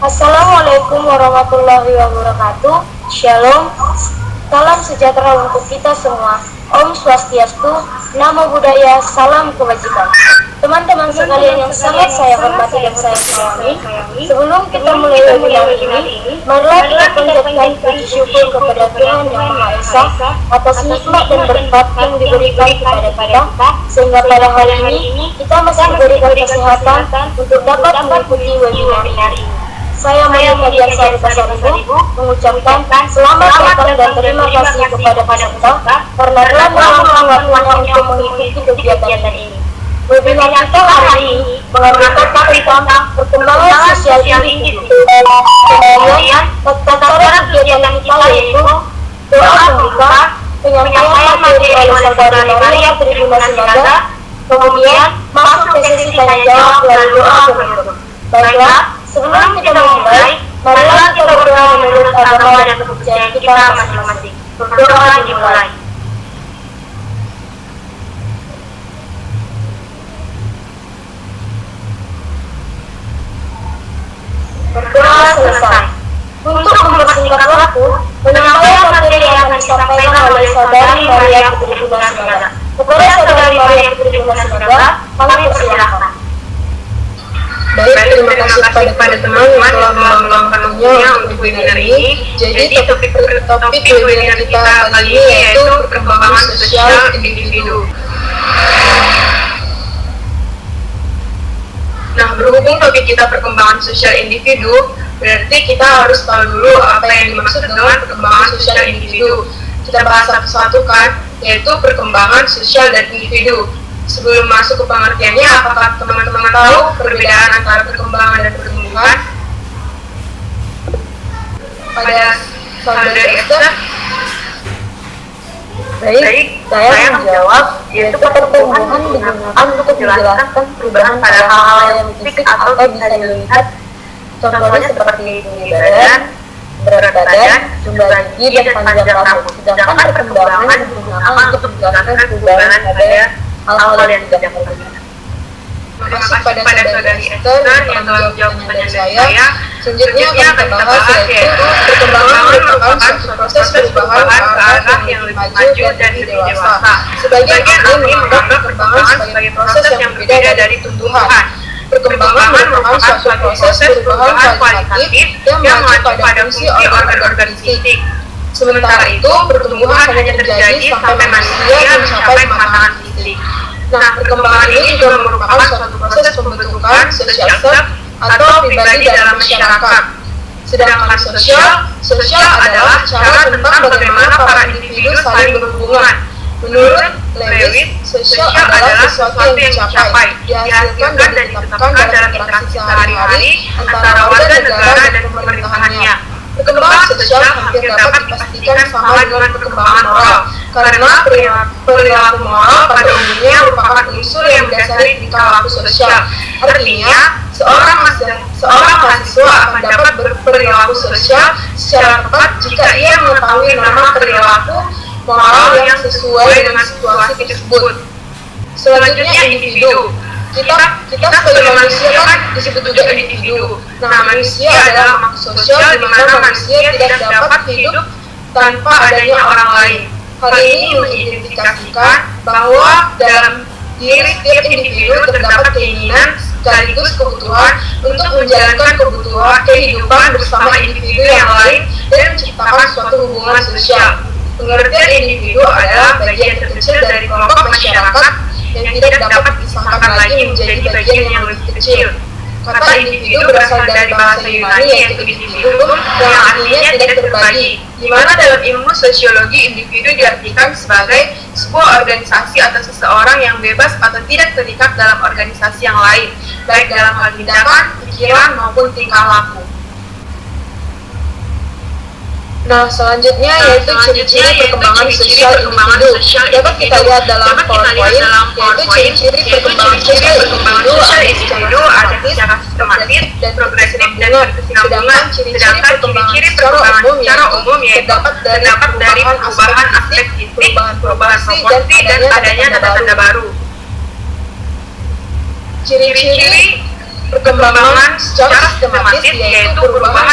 Assalamualaikum warahmatullahi wabarakatuh. Shalom. Salam sejahtera untuk kita semua. Om Swastiastu, Namo Buddhaya, salam kebajikan. Teman-teman sekalian yang sangat saya hormati dan saya sayangi, sebelum kita mulai webinar ini, marilah kita panjatkan puji syukur kepada Tuhan Yang Maha Esa atas nikmat dan berkat yang diberikan kepada kita, sehingga pada hari ini kita masih diberikan kesehatan untuk dapat mengikuti webinar ini. Saya Monika Dian Saripasaribu mengucapkan selamat datang dan terima kasih kepada peserta karena telah meluangkan waktunya untuk mengikuti kegiatan ini. Webinar kita hari ini mengangkat tentang perkembangan sosial individu. Kemudian, tata kegiatan kita yaitu doa pembuka, penyampaian materi oleh Saudara Maria Tribuna Sinaga, kemudian masuk ke sesi tanya jawab melalui doa penutup. Baiklah, sebelum kita memulai, marilah kita berdoa menurut agama dan kepercayaan kita masing-masing. Berdoa dimulai. Berdoa selesai. Untuk mempersingkat waktu, penyampaian materi yang akan disampaikan oleh Saudari Maria Tribuna Sinaga. Kepada Saudari Maria Tribuna Sinaga, kami persilakan. Baik, terima kasih kepada teman-teman yang telah meluangkan waktunya untuk webinar ini. Jadi topik webinar kita kali ini yaitu perkembangan sosial individu. Nah, berhubung topik kita perkembangan sosial individu, berarti kita harus tahu dulu apa yang dimaksud dengan perkembangan sosial individu. Kita bahas satu-satu kan, yaitu perkembangan sosial dan individu. Sebelum masuk ke pengertiannya, apakah teman-teman tahu perbedaan antara perkembangan dan pertumbuhan? Pada Saudara Esther? Baik, saya menjawab, yaitu pertumbuhan digunakan untuk menjelaskan perubahan pada hal-hal yang fisik atau bisa dilihat, contohnya seperti tinggi badan, berat badan, jumlah gigi, dan panjang rambut. Sedangkan perkembangan digunakan untuk menjelaskan perubahan pada hal-hal yang tidak terlihat. Terima kasih pada Saudari Esther yang telah menjawab pertanyaan saya. Selanjutnya akan kita bahas yaitu perkembangan merupakan suatu proses perubahan ke arah yang lebih maju dan lebih dewasa. Sebagian ahli menganggap perkembangan sebagai proses yang berbeda dari tumbuhan. Perkembangan merupakan suatu proses perubahan kualitatif yang mengacu pada fungsi organ-organ fisik. Sementara itu, pertumbuhan hanya terjadi sampai manusia mencapai kematangan fisik. Nah, perkembangan ini juga merupakan suatu proses pembentukan social self atau pribadi dalam masyarakat. Sedangkan sosial adalah cara tentang bagaimana para individu saling berhubungan. Menurut Lewis, sosial adalah sesuatu yang dicapai, dihasilkan dan ditetapkan dalam interaksi sehari-hari antara warga negara dan pemerintahannya. Perkembangan sosial hampir dapat dipastikan sama dengan perkembangan moral, karena perilaku moral pada umumnya merupakan unsur yang mendasari tingkah laku sosial. Artinya, seorang mahasiswa akan dapat berperilaku sosial secara tepat jika ia mengetahui nama perilaku moral yang sesuai dengan situasi tersebut. Selanjutnya, individu. Kita sebagai manusia kan disebut juga individu. Nah, manusia adalah makhluk sosial di mana manusia tidak dapat hidup tanpa adanya orang lain. Hal ini mengidentifikasikan bahwa dalam diri setiap individu terdapat keinginan sekaligus kebutuhan untuk menjalankan kehidupan bersama individu yang lain dan menciptakan suatu hubungan sosial. Pengertian individu adalah bagian terkecil dari kelompok masyarakat yang tidak dapat disahkan lagi menjadi bagian yang lebih kecil. Kata individu berasal dari bahasa Yunani yaitu individu yang artinya tidak terbagi, di mana dalam ilmu sosiologi individu diartikan sebagai sebuah organisasi atau seseorang yang bebas atau tidak terikat dalam organisasi yang lain, baik dalam hal tindakan, pikiran, maupun tingkah laku. Nah, selanjutnya yaitu ciri-ciri perkembangan sosial individu. Dapat kita lihat dalam PowerPoint, yaitu ciri-ciri perkembangan sosial individu ada secara sistematis dan progresif dan berkesinambungan. Sedangkan ciri-ciri perkembangan secara umum yaitu terdapat dari perubahan aspek fisik, perubahan proporsi, dan adanya tanda-tanda baru. Ciri-ciri perkembangan secara sistematis yaitu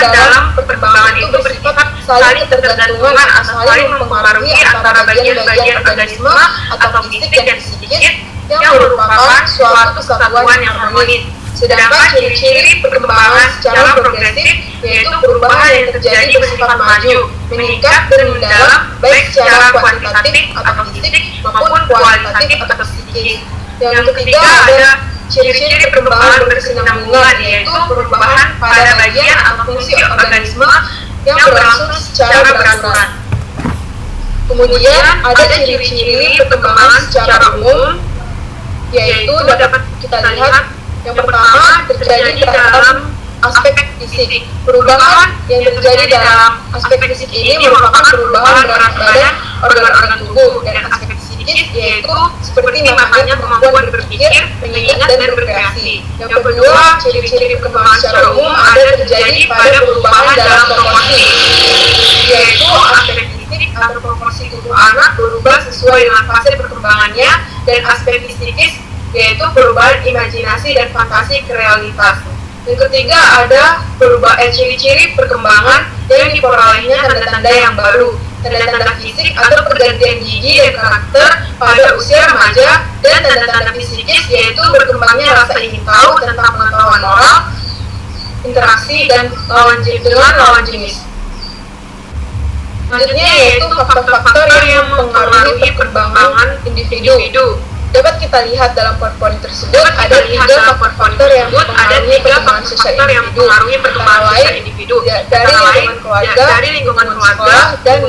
dalam perkembangan itu bersifat saling ketergantungan atau saling mempengaruhi antara bagian-bagian organisme atau fisik dan psikis yang merupakan suatu kesatuan yang harmonis. Sedangkan ciri-ciri perkembangan secara progresif yaitu perubahan yang terjadi bersifat maju, meningkat dan mendalam baik secara kuantitatif atau fisik maupun kualitatif atau psikis. Yang ketiga ada ciri-ciri perkembangan berkesinambungan yaitu perubahan pada bagian atau fungsi organisme yang berlangsung secara beraturan. Kemudian ada ciri-ciri perkembangan secara umum yaitu dapat kita lihat yang pertama terjadi dalam aspek fisik. Perubahan yang terjadi dalam aspek fisik ini merupakan perubahan berat badan organ-organ tubuh, dan aspek psikis yaitu seperti namanya kemampuan berpikir, mengingat dan berkreasi. Yang kedua, ciri-ciri perkembangan secara umum ada terjadi pada perubahan dalam proporsi, yaitu aspek fisik atau proporsi tubuh anak berubah sesuai dengan fase perkembangannya, dan aspek psikis yaitu perubahan imajinasi dan fantasi ke realitas. Yang ketiga ada ciri-ciri perkembangan yang diperolehnya tanda-tanda yang baru, tanda-tanda fisik atau pergantian gigi dan karakter pada usia remaja, dan tanda-tanda psikis yaitu berkembangnya rasa ingin tahu tentang pengetahuan moral, interaksi dan dengan lawan jenis. Selanjutnya yaitu faktor-faktor yang mempengaruhi perkembangan individu. Dapat kita lihat dalam PowerPoint tersebut ada tiga faktor yang mempengaruhi perkembangan sosial individu, dari lingkungan keluarga, dan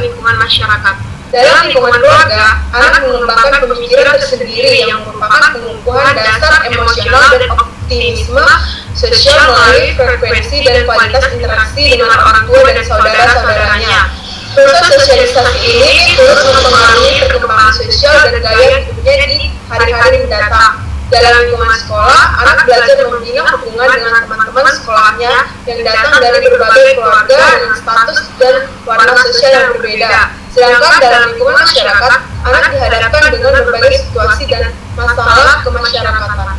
lingkungan masyarakat. Dalam lingkungan keluarga, anak mengembangkan pemikiran tersendiri yang merupakan pengukuhan dasar emosional dan optimisme sosial melalui frekuensi dan kualitas interaksi dengan orang tua dan saudara-saudaranya. Proses sosialisasi ini terus mempengaruhi perkembangan sosial dan gaya hidupnya di hari-hari mendatang. Dalam lingkungan sekolah, anak belajar membina hubungan dengan teman-teman sekolahnya yang datang dari berbagai keluarga dengan status dan warna sosial yang berbeda. Sedangkan dalam lingkungan masyarakat, anak dihadapkan dengan berbagai situasi dan masalah kemasyarakatan.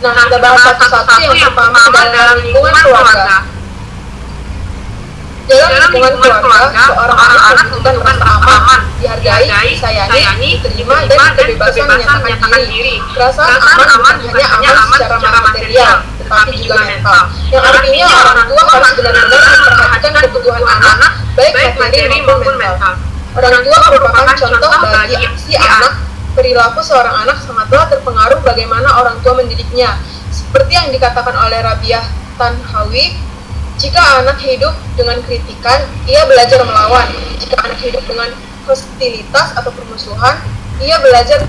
Nah, kita bahas satu-satu. Yang pertama dalam lingkungan keluarga. Dalam lingkungan keluarga, seorang anak membutuhkan merasa aman, dihargai, disayangi, diterima, dan kebebasan menyatakan diri. Perasaan aman bukan hanya aman secara material, tetapi juga mental. Yang artinya orang tua harus benar-benar memperhatikan kebutuhan anak, baik materi maupun mental. Orang tua merupakan contoh bagi si anak. Perilaku seorang anak sangatlah terpengaruh bagaimana orang tua mendidiknya. Seperti yang dikatakan oleh Rabiah Tanhawi, jika anak hidup dengan kritikan, ia belajar melawan. Jika anak hidup dengan hostilitas atau permusuhan, ia belajar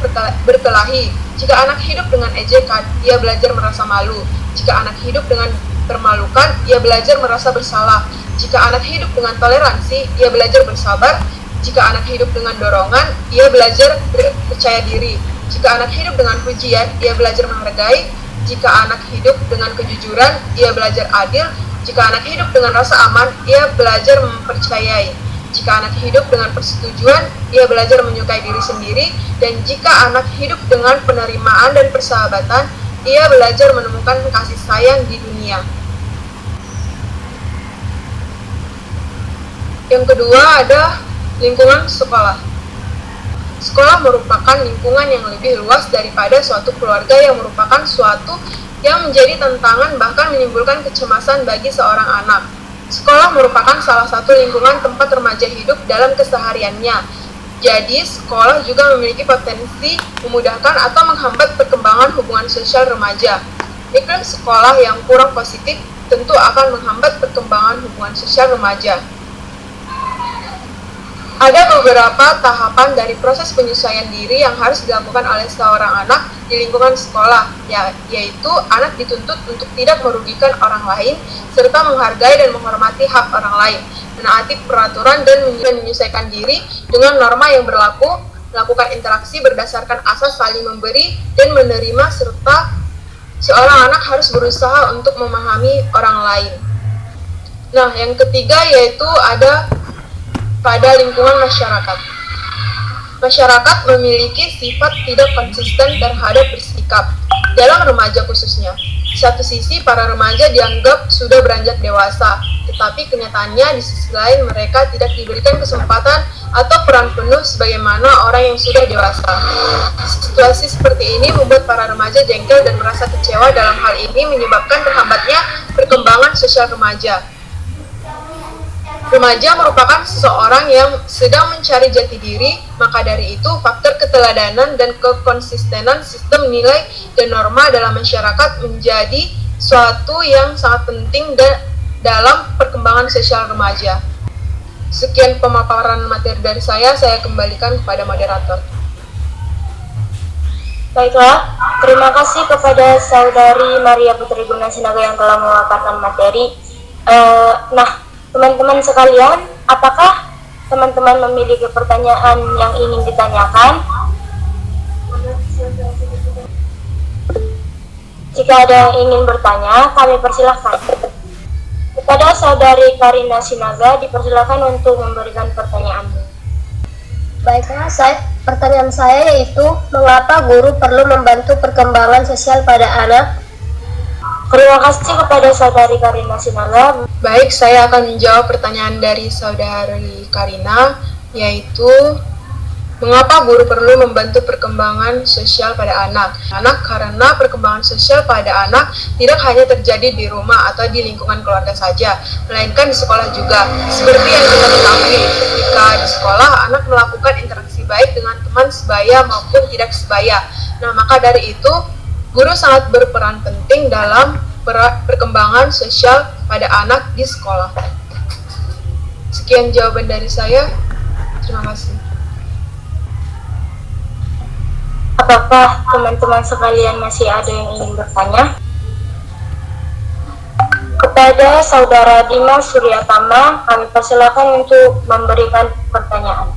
berkelahi. Jika anak hidup dengan ejekan, ia belajar merasa malu. Jika anak hidup dengan permalukan, ia belajar merasa bersalah. Jika anak hidup dengan toleransi, ia belajar bersabar. Jika anak hidup dengan dorongan, ia belajar percaya diri. Jika anak hidup dengan pujian, ia belajar menghargai. Jika anak hidup dengan kejujuran, ia belajar adil. Jika anak hidup dengan rasa aman, ia belajar mempercayai. Jika anak hidup dengan persetujuan, ia belajar menyukai diri sendiri. Dan jika anak hidup dengan penerimaan dan persahabatan, ia belajar menemukan kasih sayang di dunia. Yang kedua ada lingkungan sekolah. Sekolah merupakan lingkungan yang lebih luas daripada suatu keluarga yang merupakan suatu yang menjadi tantangan bahkan menimbulkan kecemasan bagi seorang anak. Sekolah merupakan salah satu lingkungan tempat remaja hidup dalam kesehariannya. Jadi, sekolah juga memiliki potensi memudahkan atau menghambat perkembangan hubungan sosial remaja. Iklim sekolah yang kurang positif tentu akan menghambat perkembangan hubungan sosial remaja. Ada beberapa tahapan dari proses penyesuaian diri yang harus dilakukan oleh seorang anak di lingkungan sekolah, yaitu anak dituntut untuk tidak merugikan orang lain, serta menghargai dan menghormati hak orang lain, menaati peraturan dan menyesuaikan diri dengan norma yang berlaku, melakukan interaksi berdasarkan asas saling memberi dan menerima, serta seorang anak harus berusaha untuk memahami orang lain. Nah, yang ketiga yaitu ada pada lingkungan masyarakat. Masyarakat memiliki sifat tidak konsisten terhadap bersikap. dalam remaja khususnya. Di satu sisi, para remaja dianggap sudah beranjak dewasa, tetapi kenyataannya di sisi lain mereka tidak diberikan kesempatan atau peran penuh sebagaimana orang yang sudah dewasa. Situasi seperti ini membuat para remaja jengkel dan merasa kecewa. Dalam hal ini menyebabkan terhambatnya perkembangan sosial remaja. Remaja merupakan seseorang yang sedang mencari jati diri, maka dari itu faktor keteladanan dan kekonsistenan sistem nilai dan norma dalam masyarakat menjadi suatu yang sangat penting dalam perkembangan sosial remaja. Sekian pemaparan materi dari saya kembalikan kepada moderator. Baiklah, terima kasih kepada Saudari Maria Putri Gunasinaga yang telah memaparkan materi. Teman-teman sekalian, apakah teman-teman memiliki pertanyaan yang ingin ditanyakan? Jika ada yang ingin bertanya, kami persilahkan. Kepada Saudari Karina Sinaga, dipersilakan untuk memberikan pertanyaanmu. Baiklah, pertanyaan saya yaitu, mengapa guru perlu membantu perkembangan sosial pada anak? Terima kasih kepada Saudari Karina Sinaga. Baik, saya akan menjawab pertanyaan dari Saudari Karina, yaitu mengapa guru perlu membantu perkembangan sosial pada anak? Karena perkembangan sosial pada anak tidak hanya terjadi di rumah atau di lingkungan keluarga saja, melainkan di sekolah juga. Seperti yang kita ketahui, ketika di sekolah anak melakukan interaksi baik dengan teman sebaya maupun tidak sebaya. Maka dari itu, guru sangat berperan penting dalam perkembangan sosial pada anak di sekolah. Sekian jawaban dari saya. Terima kasih. Apakah teman-teman sekalian masih ada yang ingin bertanya? Kepada Saudara Dimas Suryatama, kami persilakan untuk memberikan pertanyaan.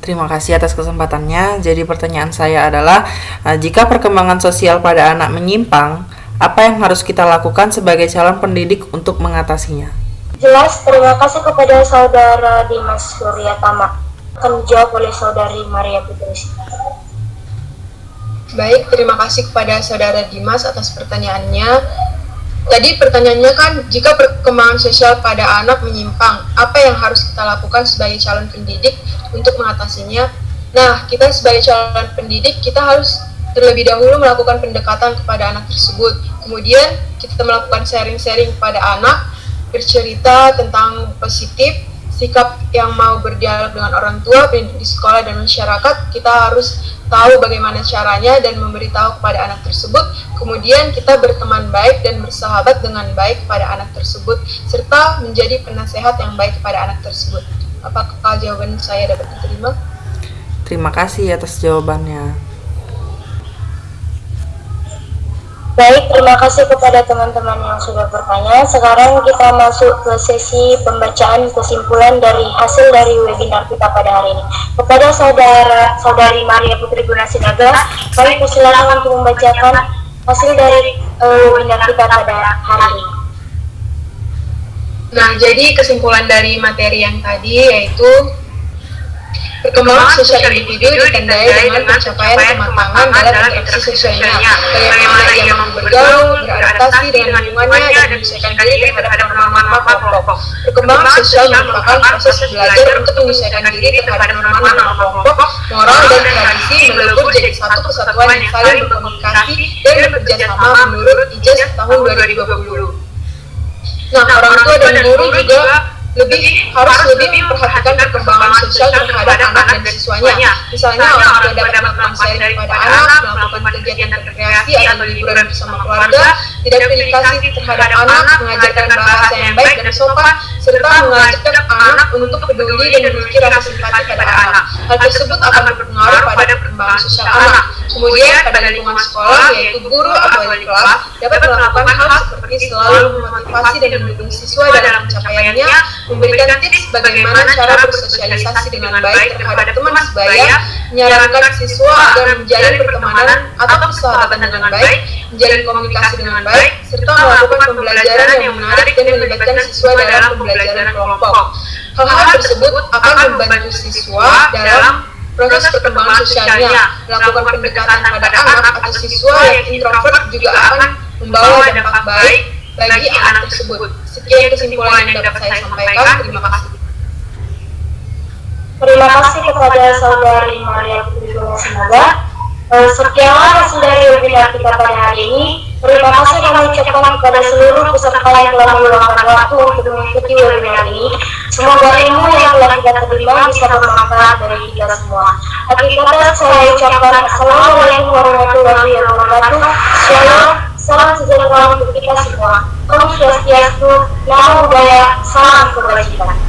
Terima kasih atas kesempatannya. Jadi pertanyaan saya adalah, jika perkembangan sosial pada anak menyimpang, apa yang harus kita lakukan sebagai calon pendidik untuk mengatasinya? Jelas, terima kasih kepada Saudara Dimas Suryatama. Akan dijawab oleh Saudari Maria Putri. Baik, terima kasih kepada Saudara Dimas atas pertanyaannya. Tadi pertanyaannya kan, jika perkembangan sosial pada anak menyimpang, apa yang harus kita lakukan sebagai calon pendidik untuk mengatasinya? Kita sebagai calon pendidik, kita harus terlebih dahulu melakukan pendekatan kepada anak tersebut. Kemudian kita melakukan sharing-sharing kepada anak, bercerita tentang positif, sikap yang mau berdialog dengan orang tua, pendidik di sekolah dan masyarakat. Kita harus tahu bagaimana caranya dan memberitahu kepada anak tersebut. Kemudian kita berteman baik dan bersahabat dengan baik kepada anak tersebut, serta menjadi penasehat yang baik kepada anak tersebut. Apakah jawaban saya dapat diterima? Terima kasih atas jawabannya. Baik, terima kasih kepada teman-teman yang sudah bertanya. Sekarang kita masuk ke sesi pembacaan kesimpulan dari hasil dari webinar kita pada hari ini. Kepada Saudari Maria Putri Gunasinaga, kami persilakan untuk membacakan hasil dari webinar kita pada hari ini. Jadi kesimpulan dari materi yang tadi yaitu perkembangan sosial individu ditandai dengan pencapaian kematangan dalam interaksi sosialnya, bagaimana ia mampu bergaul, beradaptasi dengan lingkungannya, dan menyesuaikan diri terhadap norma-norma kelompok. Perkembangan sosial merupakan proses belajar untuk menyesuaikan diri terhadap norma-norma kelompok, moral, dan tradisi, melebur jadi satu kesatuan yang saling berkomunikasi dan bekerja sama menurut IJAS tahun 2020. Orang tua dan guru juga harus lebih memperhatikan perkembangan sosial terhadap anak dan siswanya. Misalnya, orang tua dapat melakukan sharing kepada anak, melakukan kegiatan rekreasi atau liburan bersama keluarga, tidak dedikasi terhadap anak, mengajarkan bahasa yang baik dan sopan, serta mengajak anak untuk peduli dan memiliki rasa simpati pada anak. Hal tersebut akan berpengaruh pada perkembangan sosial anak. Kemudian, pada lingkungan sekolah, yaitu guru atau wali kelas, dapat melakukan hal seperti selalu memotivasi dan mendukung siswa dalam pencapaiannya, memberikan tips bagaimana cara bersosialisasi dengan baik terhadap teman sebaya, menyarankan siswa agar menjalin pertemanan atau persahabatan dengan baik, menjalin komunikasi dengan baik, serta melakukan pembelajaran yang menarik dan melibatkan siswa dalam pembelajaran kelompok. Hal-hal tersebut akan membantu siswa dalam proses perkembangan sosialnya. Melakukan pendekatan pada anak atau siswa yang introvert juga akan membawa dampak baik bagi anak tersebut. Sekian kesimpulan yang dapat saya sampaikan. Terima kasih. Terima kasih kepada saudari Maria Putri. Semoga sekianlah yang sudah webinar kita pada hari ini. Terima kasih kami ucapkan kepada seluruh peserta yang telah meluangkan waktu untuk mengikuti webinar ini. Semoga ilmu yang telah kita terima bisa bermanfaat dari kita semua. Akhir kata saya ucapkan Assalamualaikum warahmatullahi wabarakatuh. Shalom, salam sejahtera untuk kita semua. Om Swastiastu, Namo Buddhaya, salam kebajikan.